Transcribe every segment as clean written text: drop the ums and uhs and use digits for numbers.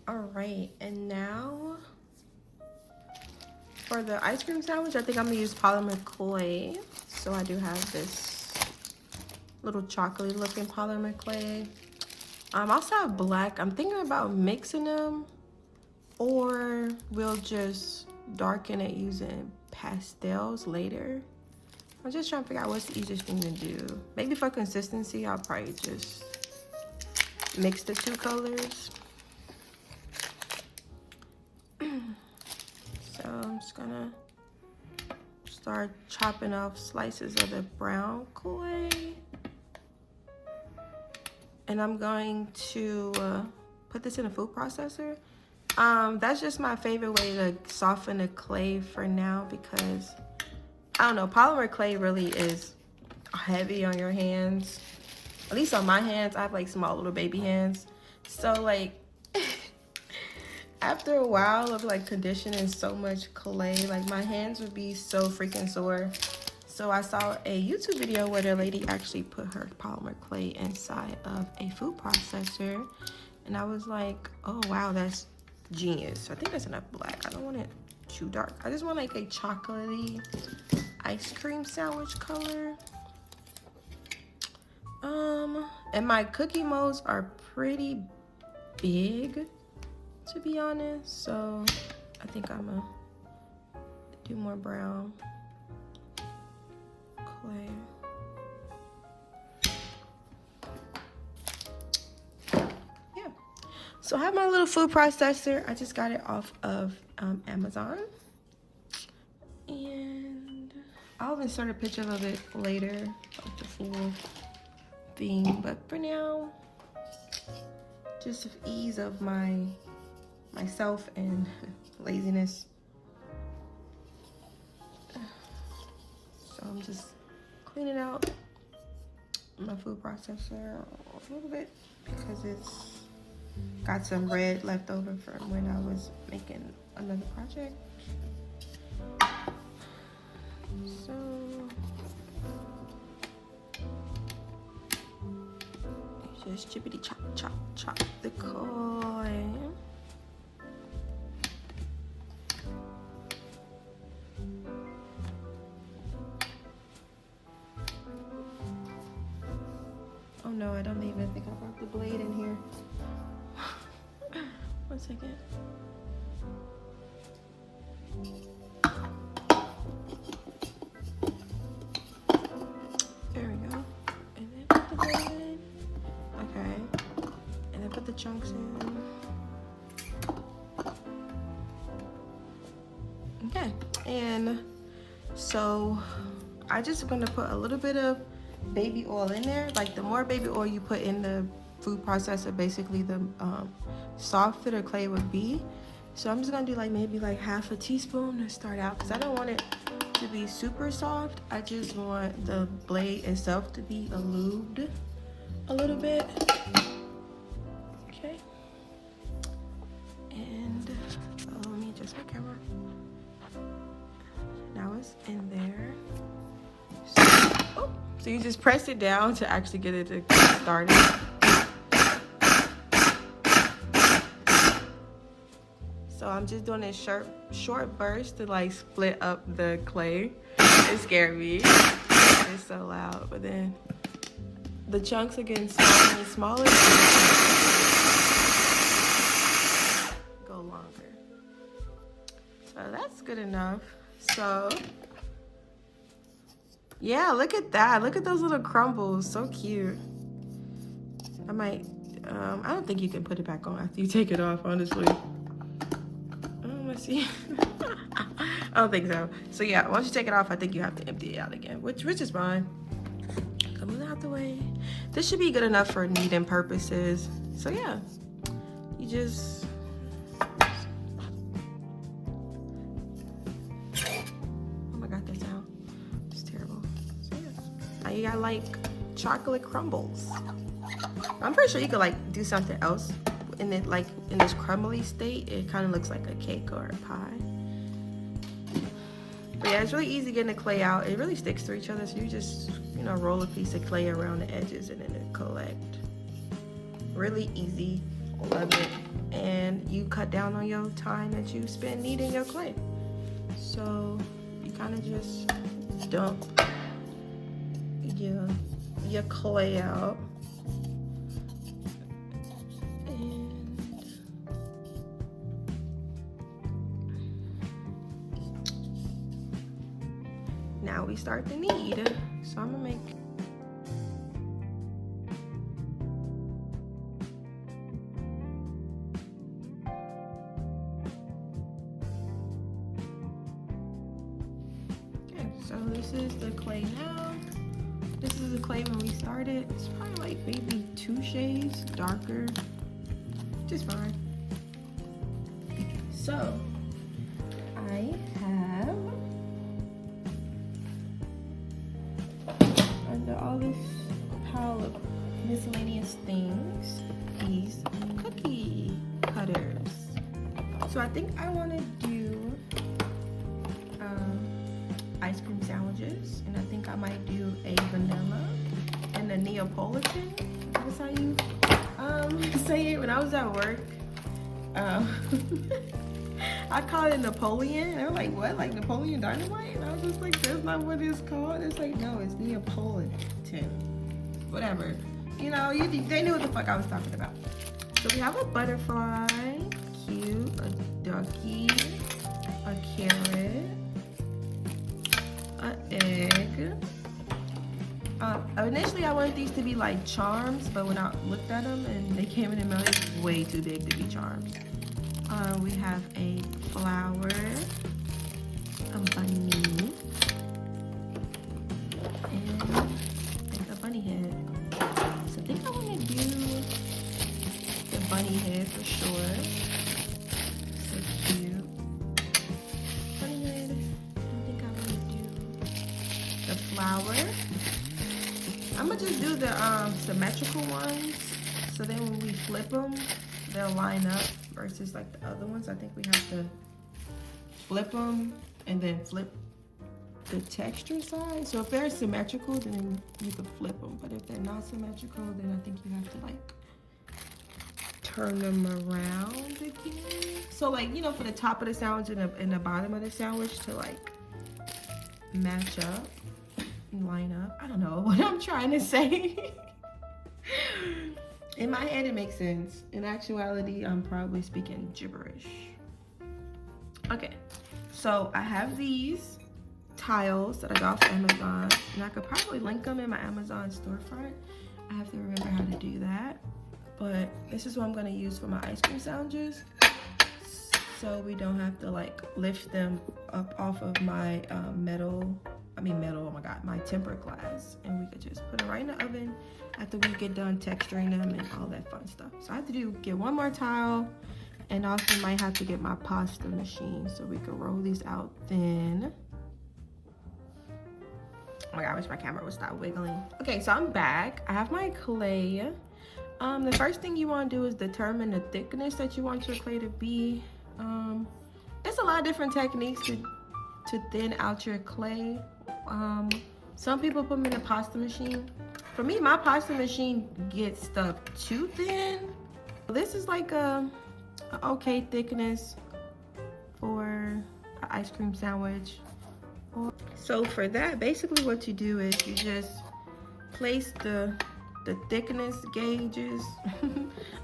All right, and now for the ice cream sandwich, I think I'm gonna use polymer clay. So I do have this little chocolate looking polymer clay. I also have black. I'm thinking about mixing them, or we'll just darken it using pastels later. I'm just trying to figure out what's the easiest thing to do. Maybe for consistency, I'll probably just mix the two colors. So I'm just gonna start chopping off slices of the brown clay. And I'm going to put this in a food processor. That's just my favorite way to soften the clay for now, because I don't know, polymer clay really is heavy on your hands. At least on my hands, I have like small little baby hands. So like after a while of like conditioning so much clay, like my hands would be so freaking sore. So I saw a YouTube video where the lady actually put her polymer clay inside of a food processor. And I was like, oh wow, that's genius. I think that's enough black. I don't want it too dark. I just want like a chocolatey ice cream sandwich color. And my cookie molds are pretty big, to be honest. So I think I'm gonna do more brown clay. Yeah. So I have my little food processor. I just got it off of Amazon. And I'll insert a picture of it later, of the full thing. But for now, just of ease of myself and laziness. So I'm just cleaning out my food processor a little bit because it's got some red left over from when I was making another project. So just chippity chop chop chop the clay. Oh no, I don't even think I brought the blade in here. 1 second. There we go. And then put the blade. Okay. And then put the chunks in. Okay. And so I just gonna put a little bit of baby oil in there. Like the more baby oil you put in the food processor, basically the softer the clay would be. So I'm just gonna do like maybe like half a teaspoon to start out, because I don't want it to be super soft. I just want the blade itself to be lubed a little bit. Okay. And let me adjust my camera. Now it's in there. So you just press it down to actually get it to get started. So I'm just doing a short burst to like split up the clay. It scared me. It's so loud. But then the chunks are getting smaller and smaller. Go longer. So that's good enough. So yeah, look at that. Look at those little crumbles. So cute. I might, I don't think you can put it back on after you take it off, honestly. Let's see. I don't think so. So yeah, once you take it off, I think you have to empty it out again, which is fine. Coming out the way. This should be good enough for kneading purposes. So yeah, you just, oh my God, that sound. It's terrible. So yeah, now you got like chocolate crumbles. I'm pretty sure you could like do something else in it, like in this crumbly state. It kind of looks like a cake or a pie. But yeah, it's really easy getting the clay out. It really sticks to each other, so you just, you know, roll a piece of clay around the edges and then it collect. Really easy. Love it. and you cut down on your time that you spend kneading your clay. So you kind of just dump your clay out. And now we start the knead. So I'm gonna make so this is the clay now. This is the clay when we started. It's probably like maybe 2 shades darker, just fine. So I have, under all this pile of miscellaneous things, these cookie cutters. So I think I want to do ice cream sandwiches, and I think I might do a vanilla and a Neapolitan. That's how you say it. When I was at work, I called it Napoleon. And they were like, what? Like Napoleon Dynamite? And I was just like, that's not what it's called. It's like, no, it's Neapolitan. Whatever. You know, they knew what the fuck I was talking about. So we have a butterfly, cute, a ducky, a carrot, an egg. Initially I wanted these to be like charms, but when I looked at them and they came in the mail, it's way too big to be charms. We have a flower, a bunny, and a bunny head. So I think I want to do the bunny head for sure. So cute. Bunny head. I think I want to do the flower. I'm gonna just do the symmetrical ones, so then when we flip them, they'll line up versus like the other ones. I think we have to flip them and then flip the texture side. So if they're symmetrical, then you can flip them, but if they're not symmetrical, then I think you have to like turn them around again. So like, you know, for the top of the sandwich and the bottom of the sandwich to like match up and line up. I don't know what I'm trying to say. In my head, it makes sense. In actuality, I'm probably speaking gibberish. Okay, so I have these tiles that I got off Amazon, and I could probably link them in my Amazon storefront. I have to remember how to do that. But this is what I'm gonna use for my ice cream sandwiches, so we don't have to like lift them up off of my oh my god, my tempered glass, and we could just put it right in the oven after we get done texturing them and all that fun stuff. So I have to get one more tile, and also might have to get my pasta machine so we can roll these out thin. Oh my god, I wish my camera would stop wiggling. Okay, so I'm back. I have my clay. The first thing you want to do is determine the thickness that you want your clay to be. There's a lot of different techniques to thin out your clay. Some people put them in a pasta machine. For me, my pasta machine gets stuff too thin. This is like a okay thickness for an ice cream sandwich. So for that, basically what you do is you just place the thickness gauges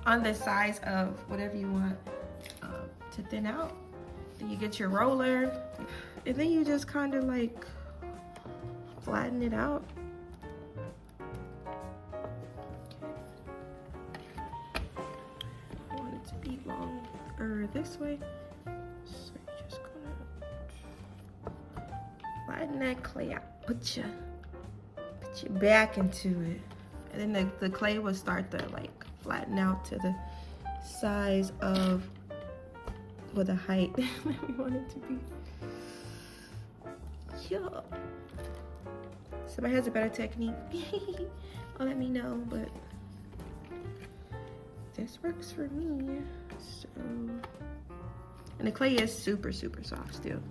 on the size of whatever you want to thin out. Then you get your roller, and then you just kind of like flatten it out. I want it to be longer this way, so you're just gonna flatten that clay out. Put your back into it, and then the clay will start to like flatten out to the size of, or the height that we want it to be. Yeah. Somebody has a better technique, well, let me know, but this works for me. So, and the clay is super, super soft still.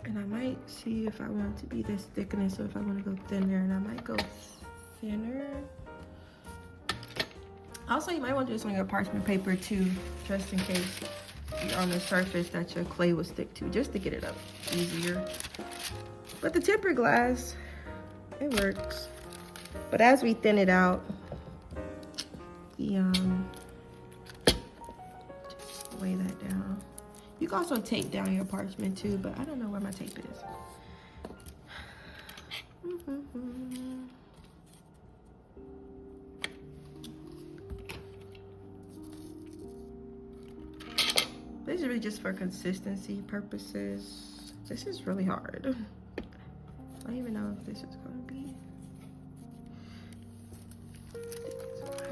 And I might see if I want it to be this thickness or if I want to go thinner, and I might go thinner. Also, you might want to do this on your parchment paper too, just in case you're on the surface that your clay will stick to, just to get it up easier. But the tempered glass, it works. But as we thin it out, just lay that down. You can also tape down your parchment too, but I don't know where my tape is. This is really just for consistency purposes. This is really hard. I don't even know if this is gonna be.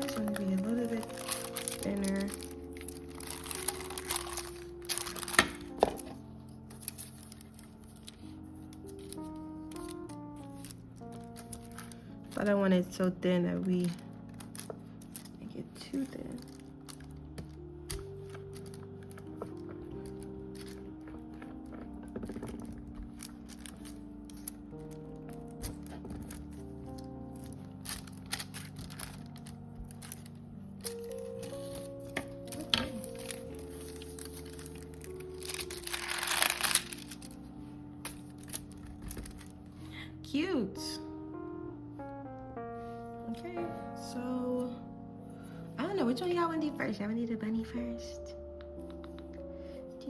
It's gonna be a little bit thinner. I don't want it so thin that we make it too thin. Cute. Okay, so I don't know which one y'all want to do first. Y'all want to do the bunny first? I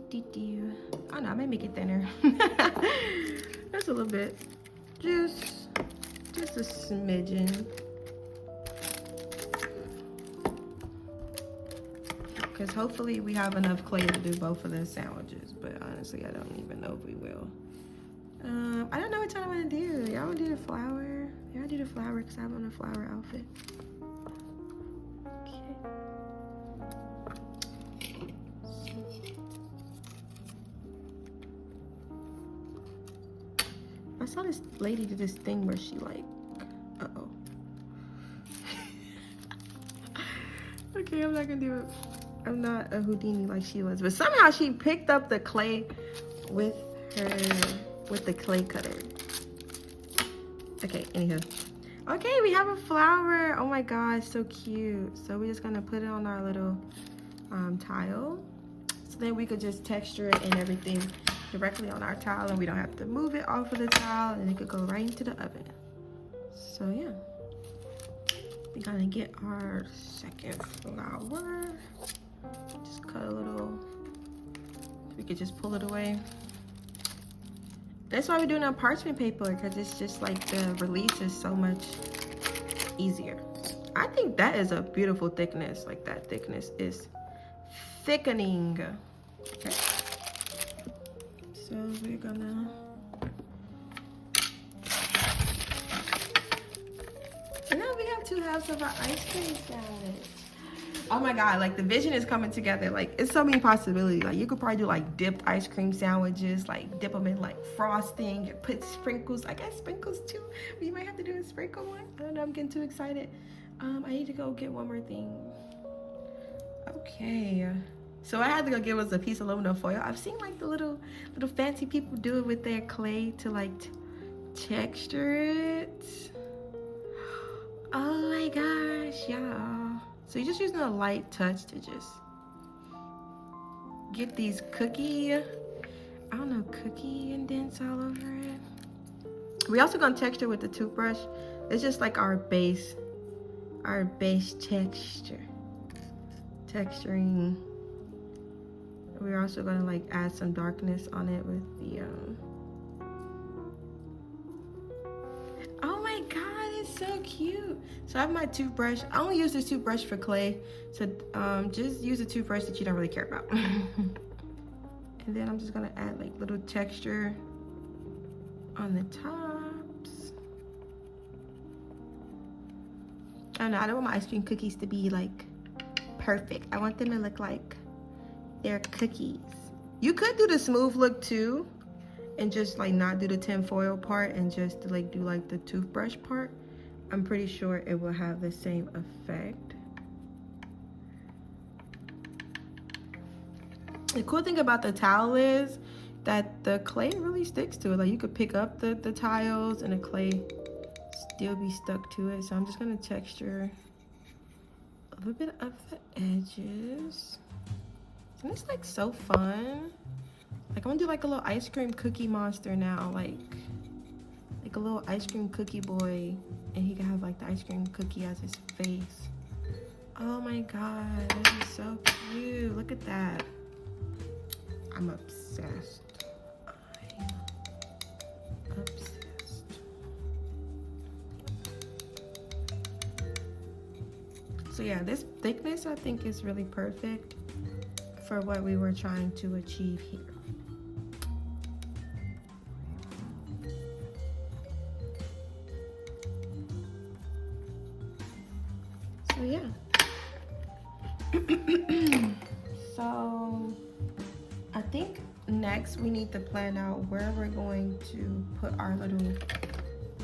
don't know, I might make it thinner. Just a little bit. Just a smidgen. Because hopefully we have enough clay to do both of the sandwiches. But honestly, I don't even know if we will. I don't know what y'all want to do. Y'all want to do the flower? Y'all do the flower because I'm on a flower outfit. Okay. I saw this lady do this thing where she like, uh-oh. Okay, I'm not gonna do it. I'm not a Houdini like she was, but somehow she picked up the clay with the clay cutter. Okay, anywho. Okay, we have a flower. Oh my gosh, so cute. So we're just gonna put it on our little tile. So then we could just texture it and everything directly on our tile, and we don't have to move it off of the tile, and it could go right into the oven. So yeah. We're gonna get our second flower. Just cut a little. We could just pull it away. That's why we're doing it on parchment paper, because it's just like the release is so much easier. I think that is a beautiful thickness. Like that thickness is thickening. Okay. So we're gonna. And now we have 2 halves of our ice cream sandwich. Oh my god, like the vision is coming together. Like it's so many possibilities. Like you could probably do like dipped ice cream sandwiches, like dip them in like frosting, put sprinkles. I guess sprinkles too. We might have to do a sprinkle one. I don't know, I'm getting too excited. I need to go get one more thing. Okay. So I had to go give us a piece of aluminum foil. I've seen like the little fancy people do it with their clay to like texture it. Oh my gosh, y'all. So you're just using a light touch to just get these cookie indents all over it. We also gonna texture with the toothbrush. It's just like our base texturing. We're also gonna like add some darkness on it with the oh my god, it's so cute. So I have my toothbrush. I only use this toothbrush for clay, so just use a toothbrush that you don't really care about. And then I'm just gonna add like little texture on the tops. I don't know, I don't want my ice cream cookies to be like perfect. I want them to look like they're cookies. You could do the smooth look too, and just like not do the tinfoil part and just like do like the toothbrush part. I'm pretty sure it will have the same effect. The cool thing about the towel is that the clay really sticks to it. Like you could pick up the tiles and the clay still be stuck to it. So I'm just gonna texture a little bit of the edges. And it's like so fun. Like I wanna do like a little ice cream cookie monster now, like a little ice cream cookie boy, and he can have like the ice cream cookie as his face. Oh my god, this is so cute. Look at that. I'm obsessed. I'm obsessed. So yeah, this thickness I think is really perfect for what we were trying to achieve here. So yeah. So I think next we need to plan out where we're going to put our little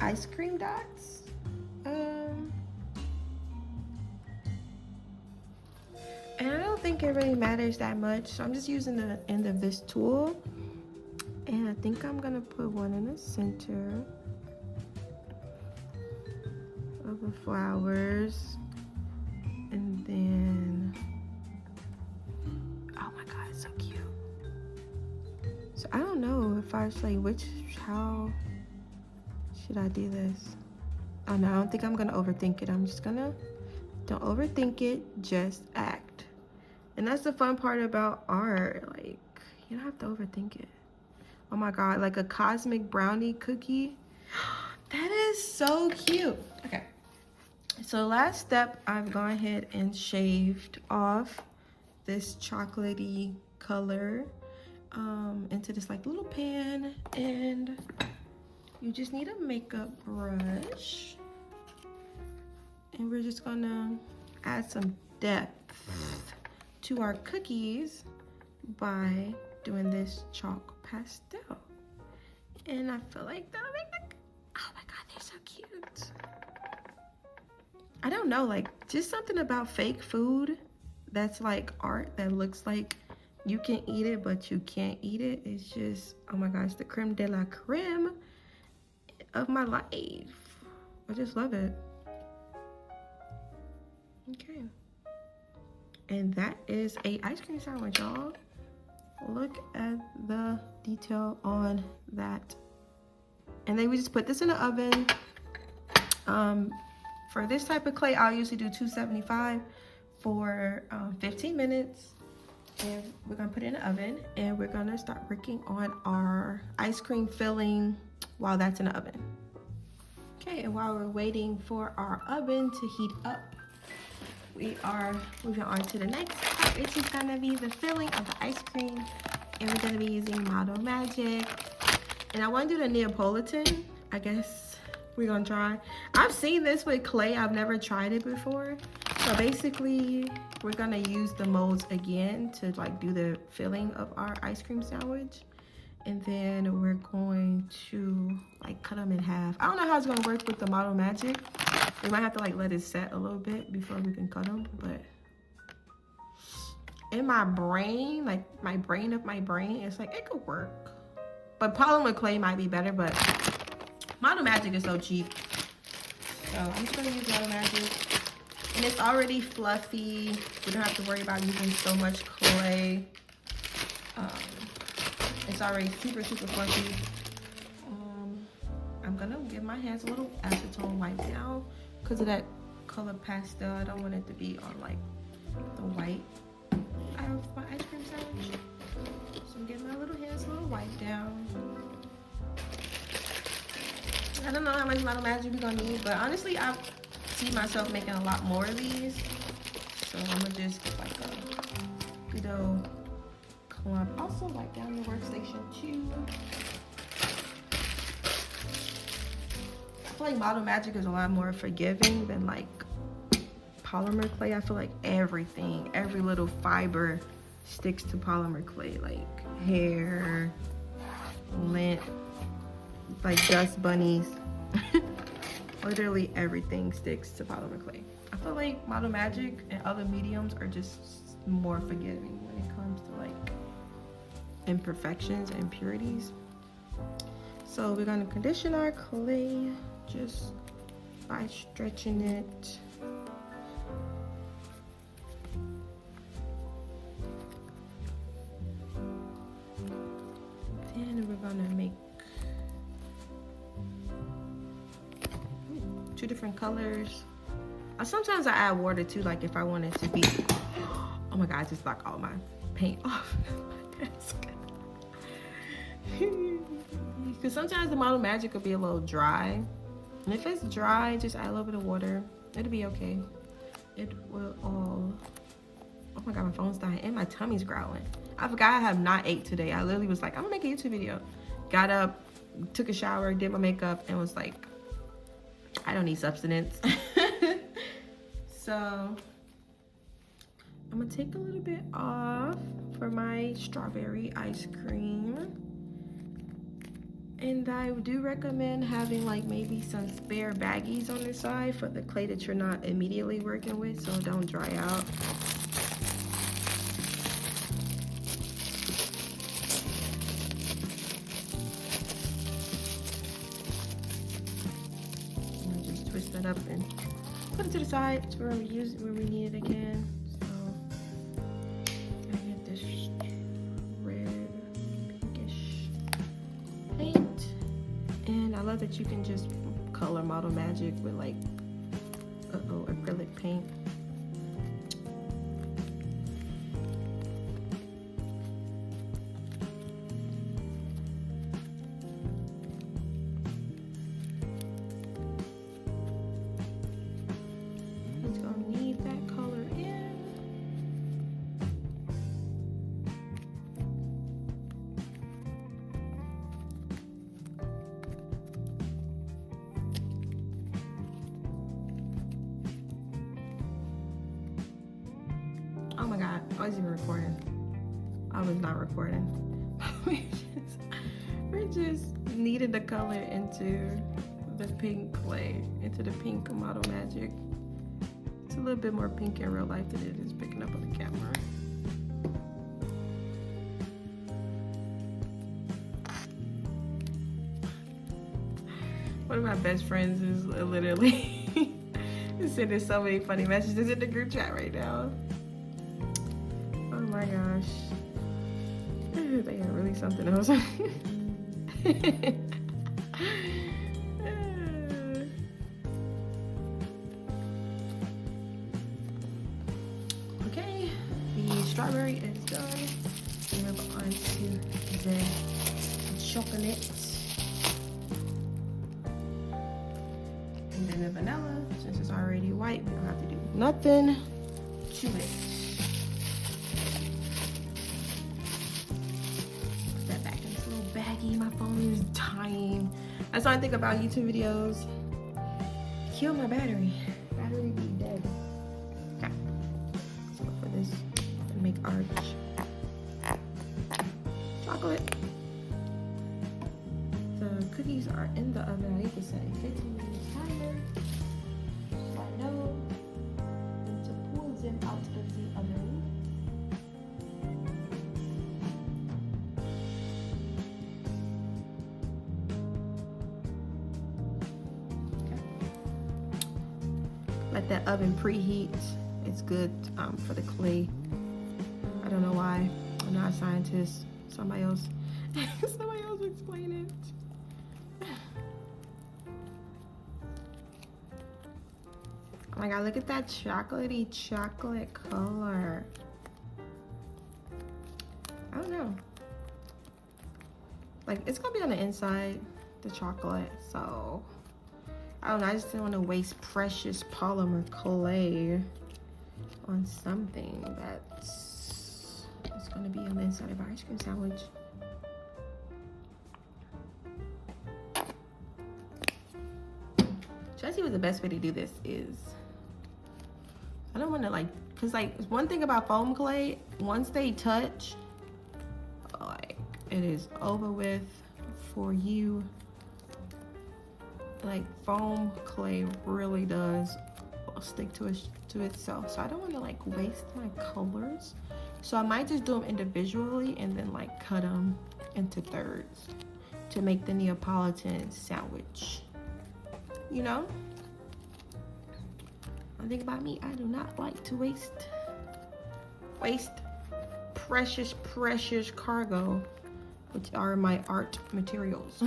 ice cream dots. And I don't think it really matters that much. So I'm just using the end of this tool. And I think I'm gonna put one in the center of the flowers. And then, oh my god, it's so cute. So I don't know if I should, like, how should I do this? Oh no, I don't think I'm gonna overthink it. I'm just gonna, don't overthink it, just act. And that's the fun part about art. Like, you don't have to overthink it. Oh my god, like a cosmic brownie cookie. That is so cute. Okay. So last step, I've gone ahead and shaved off this chocolatey color into this like little pan, and you just need a makeup brush, and we're just gonna add some depth to our cookies by doing this chalk pastel. And I feel like that'll make the, oh my god, they're so cute. I don't know, like just something about fake food that's like art that looks like you can eat it but you can't eat it. It's just, oh my gosh, the creme de la creme of my life. I just love it. Okay. And that is a ice cream sandwich, y'all. Look at the detail on that. And then we just put this in the oven. For this type of clay, I'll usually do 275 for 15 minutes. And we're gonna put it in the oven, and we're gonna start working on our ice cream filling while that's in the oven. Okay, and while we're waiting for our oven to heat up, we are moving on to the next part, which is gonna be the filling of the ice cream. And we're gonna be using Model Magic. And I wanna do the Neapolitan, I guess. We're gonna try. I've seen this with clay. I've never tried it before. So basically, we're gonna use the molds again to like do the filling of our ice cream sandwich. And then we're going to like cut them in half. I don't know how it's gonna work with the Model Magic. We might have to like let it set a little bit before we can cut them. But in my brain, like my brain of my brain, it's like it could work. But polymer clay might be better, but Model Magic is so cheap. So I'm just gonna use Model Magic. And it's already fluffy. We don't have to worry about using so much clay. It's already super, super fluffy. I'm gonna give my hands a little acetone wipe down because of that color pastel. I don't want it to be on like the white of my ice cream sandwich. So I'm giving my little hands a little wipe down. I don't know how much Model Magic we're gonna need, but honestly, I see myself making a lot more of these. So I'm gonna just get like a good old clump. Also wipe down your workstation too. I feel like Model Magic is a lot more forgiving than like polymer clay. I feel like everything, every little fiber sticks to polymer clay, like hair, lint, like dust bunnies. Literally everything sticks to polymer clay. I feel like Model Magic and other mediums are just more forgiving when it comes to like imperfections and impurities. So we're gonna condition our clay just by stretching it. Then we're gonna make two different colors. Sometimes I add water too, like if I want it to be, oh my God, I just knocked all my paint off my desk. Because sometimes the Model Magic will be a little dry. And if it's dry, just add a little bit of water. It'll be okay. It will all, oh my God, my phone's dying and my tummy's growling. I forgot I have not ate today. I literally was like, I'm gonna make a YouTube video. Got up, took a shower, did my makeup, and was like, I don't need substance. So I'm gonna take a little bit off for my strawberry ice cream. And I do recommend having like maybe some spare baggies on the side for the clay that you're not immediately working with, so it don't dry out. And just twist that up and put it to the side to where we need it again. So I get this red pinkish paint, and I love that you can just color Model Magic with like acrylic paint. Oh my God, I was even recording. I was not recording. We're just kneading the color into the pink clay, into the pink Model Magic. It's a little bit more pink in real life than it is picking up on the camera. One of my best friends is literally sending so many funny messages in the group chat right now. Oh my gosh. They are really something else. Okay, the strawberry is done. We move on to the chocolate. And then the vanilla, since it's already white, we don't have to do nothing to it. Put that back in this little baggie. My phone is dying. That's all I think about YouTube videos. Kill my battery. Battery be dead. Okay. So for this, I'm gonna make arch chocolate. The cookies are in the oven. I need to say 15 minutes timer. So I know to pull them out of the oven. Let that oven preheat. It's good for the clay. I don't know why. I'm not a scientist. Somebody else explain it. Oh my God, look at that chocolatey chocolate color. I don't know. Like, it's gonna be on the inside, the chocolate, so I don't know, I just didn't want to waste precious polymer clay on something that's going to be on the inside of our ice cream sandwich. So I see what the best way to do this is. I don't want to like, because like one thing about foam clay, once they touch, like it is over with for you. Like foam clay really does stick to itself, so I don't want to like waste my colors, so I might just do them individually and then like cut them into thirds to make the Neapolitan sandwich, you know. One thing about me, I do not like to waste precious cargo, which are my art materials.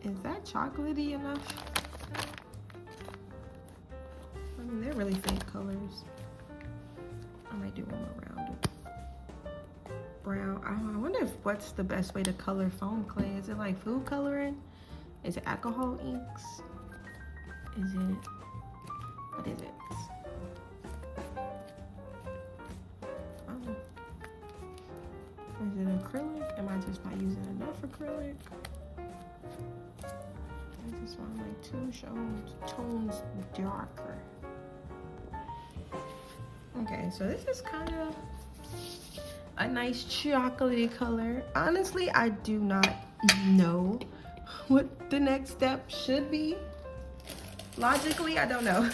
Is that chocolatey enough? I mean, they're really faint colors. I might do one more round of brown. I wonder if what's the best way to color foam clay. Is it like food coloring? Is it alcohol inks? Is it, what is it? Oh. Is it acrylic? Am I just not using enough acrylic? I just want my 2 tones darker. Okay, so this is kind of a nice chocolatey color. Honestly, I do not know what the next step should be. Logically, I don't know.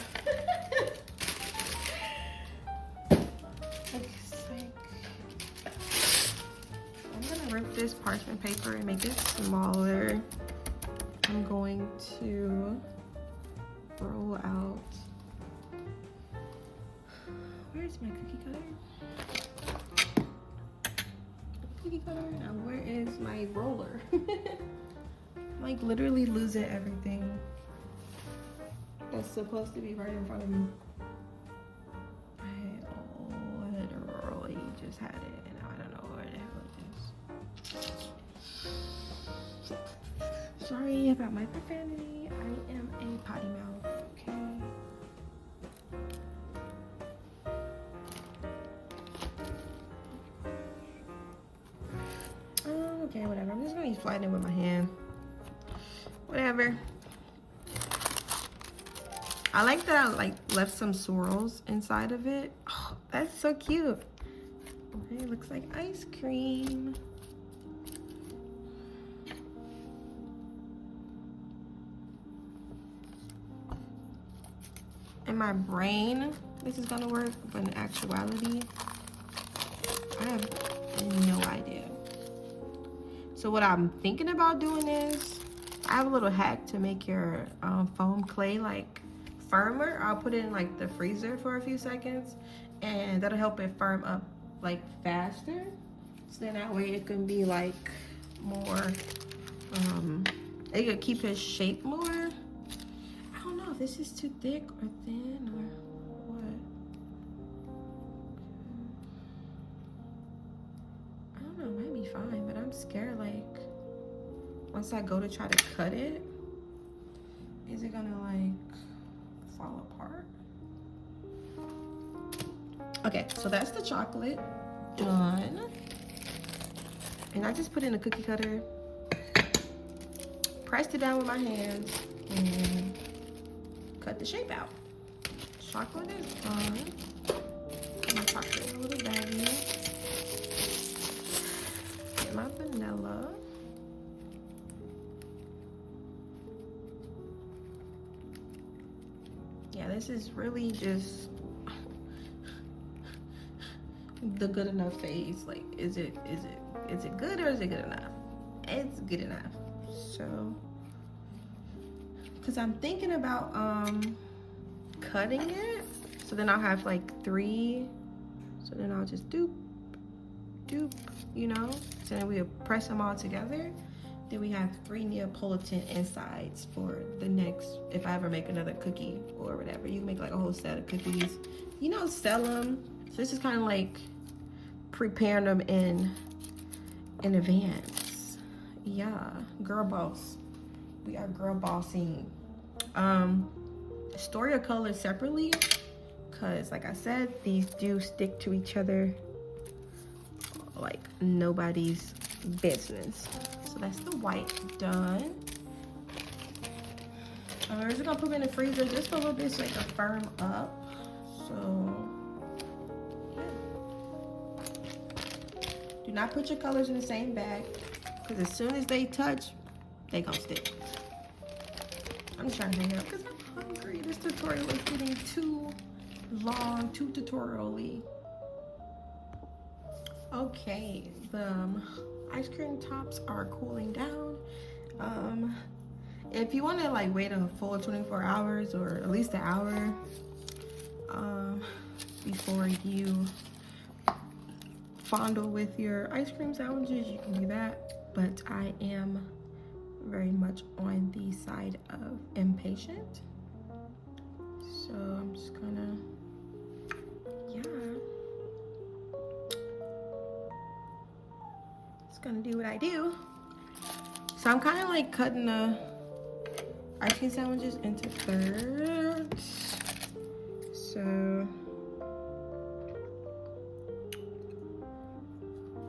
I'm gonna rip this parchment paper and make it smaller. I'm going to roll out. Where's my cookie cutter? Cookie cutter? Now where is my roller? I'm like literally losing everything that's supposed to be right in front of me. I literally just had it and now I don't know where the hell it is. Sorry about my profanity. I am a potty mouth, okay? Okay, whatever. I'm just gonna be flattening it with my hand. Whatever. I like that I left some swirls inside of it. Oh, that's so cute. Okay, it looks like ice cream. In my brain, this is gonna work, but in actuality, I have no idea. So what I'm thinking about doing is, I have a little hack to make your foam clay like firmer. I'll put it in like the freezer for a few seconds and that'll help it firm up like faster. So then that way it can be like more, it could keep its shape more. I don't know if this is too thick or thin or what. I don't know, it might be fine, but I'm scared like once I go to try to cut it, is it gonna like fall apart? Okay, so that's the chocolate done. And I just put in a cookie cutter, pressed it down with my hands, and cut the shape out. Chocolate is done. I'm gonna pop it in a little baggie. Get my vanilla. Yeah, this is really just the good enough phase. Like, is it good or is it good enough? It's good enough. So, because I'm thinking about cutting it, so then I'll have like 3. So then I'll just doop, you know. So then we'll press them all together. Then we have 3 Neapolitan insides for the next, if I ever make another cookie or whatever. You can make like a whole set of cookies, you know, sell them. So this is kind of like preparing them in advance. Yeah, girl boss. We are girl bossing. Store your colors separately, because like I said, these do stick to each other like nobody's business. So that's the white done. We're just gonna put it in the freezer just a little bit so it can firm up. So yeah. Do not put your colors in the same bag, because as soon as they touch, they gonna stick. I'm just trying to hang up because I'm hungry. This tutorial is getting too long, too tutorial-y. Okay, the ice cream tops are cooling down. If you want to like wait a full 24 hours or at least an hour before you fondle with your ice cream sandwiches, you can do that. But I am very much on the side of impatient. So I'm just gonna, just gonna do what I do. So I'm kind of like cutting the ice cream sandwiches into thirds. So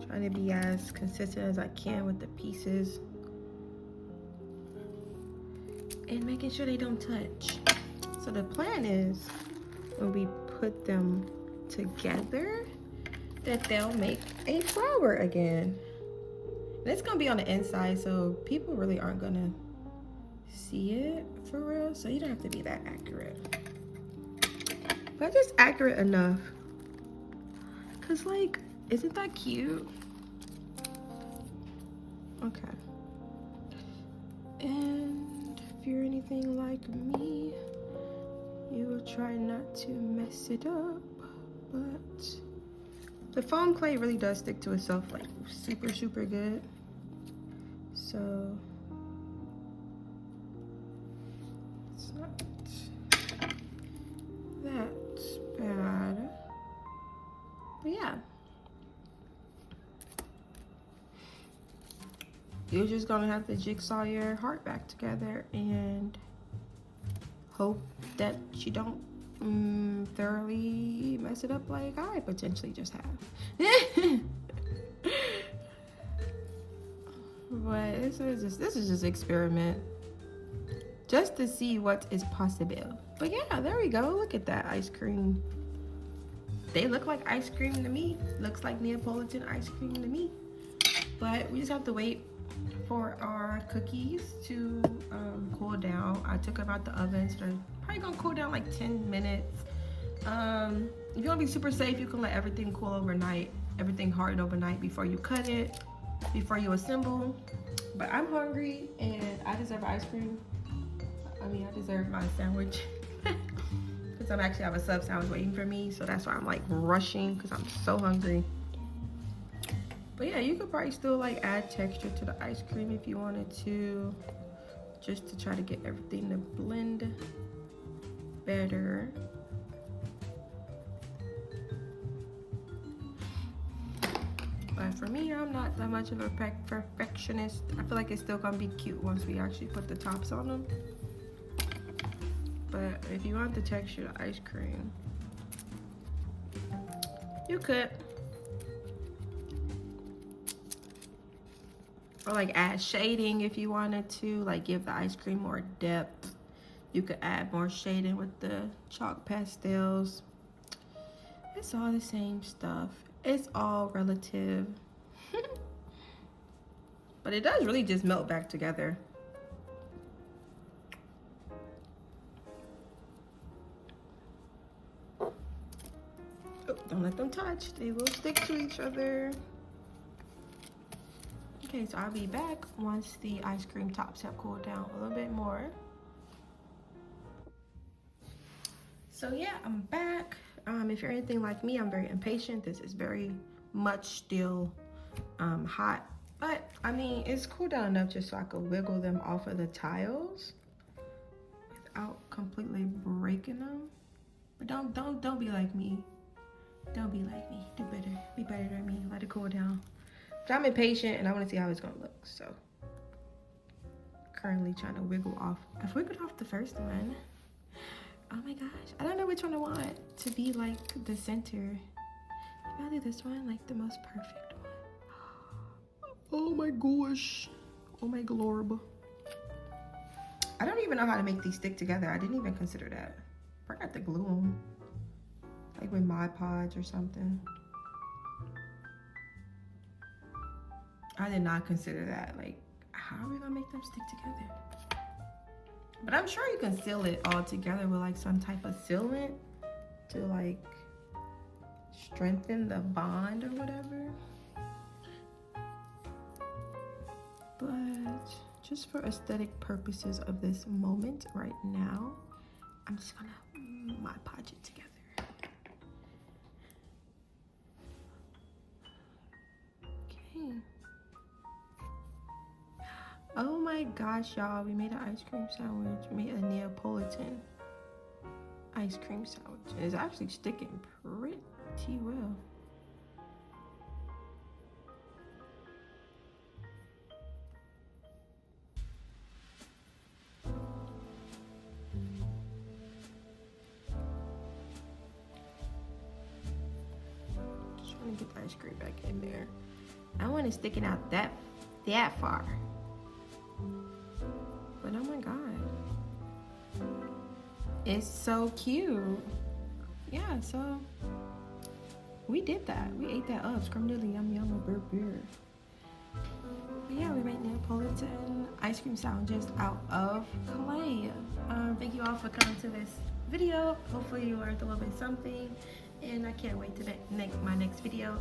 trying to be as consistent as I can with the pieces and making sure they don't touch. So the plan is when we put them together that they'll make a flower again. And it's gonna be on the inside, so people really aren't gonna see it for real. So you don't have to be that accurate, but just accurate enough. Cause like, isn't that cute? Okay. And if you're anything like me, you will try not to mess it up, but the foam clay really does stick to itself like super good. So it's not that bad, but yeah. You're just gonna have to jigsaw your heart back together and hope that you don't thoroughly mess it up like I potentially just have. But this is just experiment, just to see what is possible. But yeah, there we go. Look at that ice cream. They look like ice cream to me. Looks like Neapolitan ice cream to me. But we just have to wait for our cookies to cool down. I took them out the oven, so they're probably gonna cool down like 10 minutes. If you wanna be super safe, you can let everything cool overnight, everything harden overnight before you cut it, before you assemble. But I'm hungry and I deserve ice cream. I mean, I deserve my sandwich. Because I'm actually have a sub sandwich waiting for me, so that's why I'm like rushing because I'm so hungry. But yeah, you could probably still like add texture to the ice cream if you wanted to, just to try to get everything to blend better. But for me, I'm not that much of a perfectionist. I feel like it's still gonna be cute once we actually put the tops on them. But if you want the texture of the ice cream, you could. Or like add shading if you wanted to, like give the ice cream more depth. You could add more shading with the chalk pastels. It's all the same stuff. It's all relative. But it does really just melt back together. Oh, don't let them touch. They will stick to each other. Okay, so I'll be back once the ice cream tops have cooled down a little bit more. So yeah, I'm back. If you're anything like me, I'm very impatient. This is very much still hot, but I mean, it's cooled down enough just so I could wiggle them off of the tiles without completely breaking them. But don't be like me. Don't be like me. Do better. Be better than me. Let it cool down. But I'm impatient and I want to see how it's gonna look. So currently trying to wiggle off. I've wiggled off the first one. Oh my gosh, I don't know which one I want to be like the center. Probably this one, like the most perfect one. Oh my gosh. Oh my glorb. I don't even know how to make these stick together. I didn't even consider that. I forgot to glue them. Like with Mod Podge or something. I did not consider that. Like, how are we gonna make them stick together? But I'm sure you can seal it all together with like some type of sealant to like strengthen the bond or whatever. But just for aesthetic purposes of this moment right now, I'm just gonna Mod Podge it together. Okay. Oh my gosh, y'all, we made an ice cream sandwich. We made a Neapolitan ice cream sandwich. And it's actually sticking pretty well. Just trying to get the ice cream back in there. I don't want it sticking out that far. But oh my god. It's so cute. Yeah, so we did that. We ate that up. Scrumdiddly yum yum a burger. But yeah, we made Neapolitan ice cream sandwiches out of clay. Thank you all for coming to this video. Hopefully you learned a little bit something. And I can't wait to make my next video.